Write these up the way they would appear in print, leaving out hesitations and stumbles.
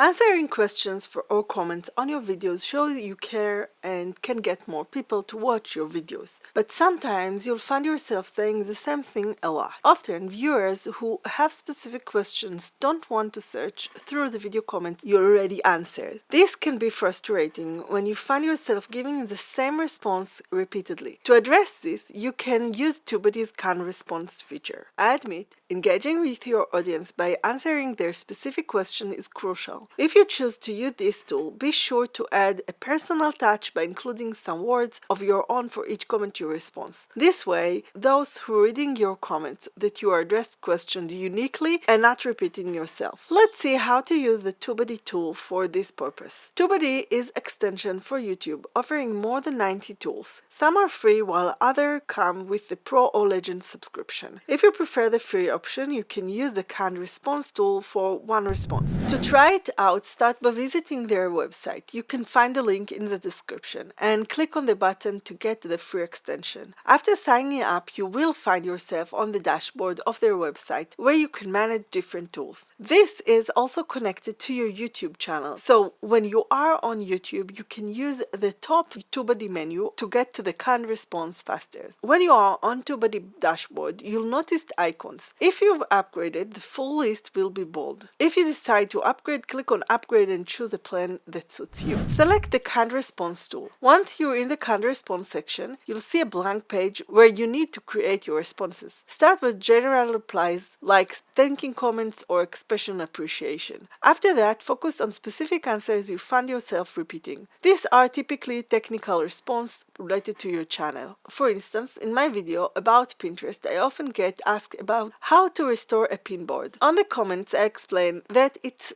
Answering questions or comments on your videos shows you care and can get more people to watch your videos. But sometimes you'll find yourself saying the same thing a lot. Often, viewers who have specific questions don't want to search through the video comments you already answered. This can be frustrating when you find yourself giving the same response repeatedly. To address this, you can use TubeBuddy's canned response feature. I admit, engaging with your audience by answering their specific question is crucial. If you choose to use this tool, be sure to add a personal touch by including some words of your own for each comment you respond. This way, those who are reading your comments that you are addressed questioned uniquely and not repeating yourself. Let's see how to use the TubeBuddy tool for this purpose. TubeBuddy is extension for YouTube, offering more than 90 tools. Some are free while others come with the Pro or Legend subscription. If you prefer the free option, you can use the canned response tool for one response. To try it out, start by visiting their website. You can find the link in the description and click on the button to get the free extension. After signing up, you will find yourself on the dashboard of their website where you can manage different tools. This is also connected to your YouTube channel, so when you are on YouTube, you can use the top TubeBuddy menu to get to the canned response faster. When you are on TubeBuddy dashboard, you'll notice icons. If you've upgraded, the full list will be bold. If you decide to upgrade, click on Upgrade and choose the plan that suits you. Select the canned response tool. Once you're in the canned response section, you'll see a blank page where you need to create your responses. Start with general replies like thanking comments or expression appreciation. After that, focus on specific answers you find yourself repeating. These are typically technical responses related to your channel. For instance, in my video about Pinterest, I often get asked about how to restore a pin board. On the comments, I explain that it's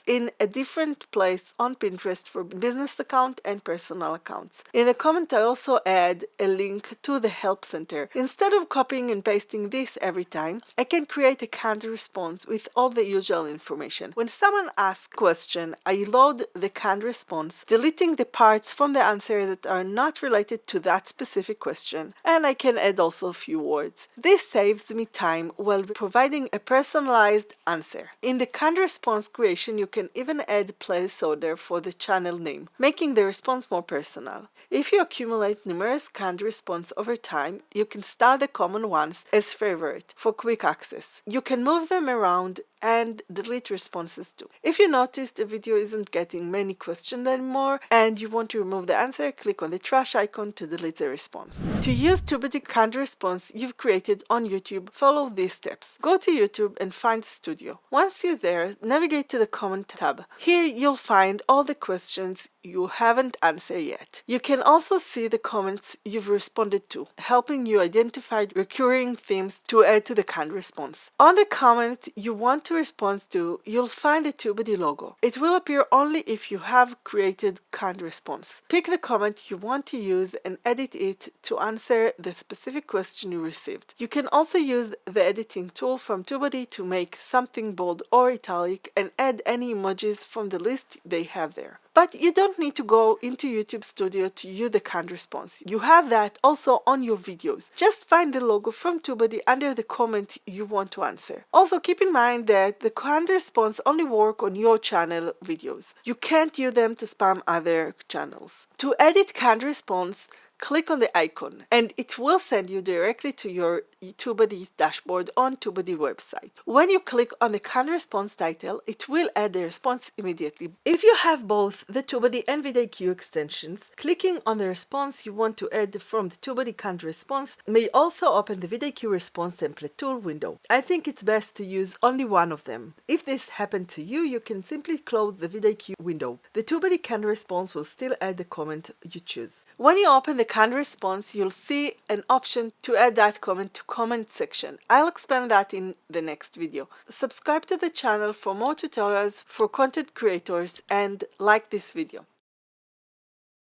in a different place on Pinterest for business account and personal accounts. In the comment, I also add a link to the help center. Instead of copying and pasting this every time, I can create a canned response with all the usual information. When someone asks a question, I load the canned response, deleting the parts from the answer that are not related to that specific question, and I can add also a few words. This saves me time while providing a personalized answer. In the canned response creation, you can even add a placeholder for the channel name, making the response more personal. If you accumulate numerous canned responses over time, you can start the common ones as favorite for quick access. You can move them around and delete responses too. If you notice the video isn't getting many questions anymore and you want to remove the answer, click on the trash icon to delete the response. To use TubeBuddy canned response you've created on YouTube, follow these steps. Go to YouTube and find Studio. Once you're there, navigate to the comment tab. Here you'll find all the questions you haven't answered yet. You can also see the comments you've responded to, helping you identify recurring themes to add to the canned response. On the comment you want to respond to, you'll find a TubeBuddy logo. It will appear only if you have created canned response. Pick the comment you want to use and edit it to answer the specific question you received. You can also use the editing tool from TubeBuddy to make something bold or italic and add any emojis from the list they have there. But you don't need to go into YouTube Studio to use the canned response. You have that also on your videos. Just find the logo from TubeBuddy under the comment you want to answer. Also keep in mind that the canned response only work on your channel videos. You can't use them to spam other channels. To edit canned response, click on the icon and it will send you directly to your TubeBuddy dashboard on TubeBuddy website. When you click on the canned response title, it will add the response immediately. If you have both the TubeBuddy and vidIQ extensions, clicking on the response you want to add from the TubeBuddy canned response may also open the vidIQ response template tool window. I think it's best to use only one of them. If this happened to you, you can simply close the vidIQ window. The TubeBuddy canned response will still add the comment you choose. When you open the canned response, you'll see an option to add that comment to comment section. I'll explain that in the next video. Subscribe to the channel for more tutorials for content creators and like this video.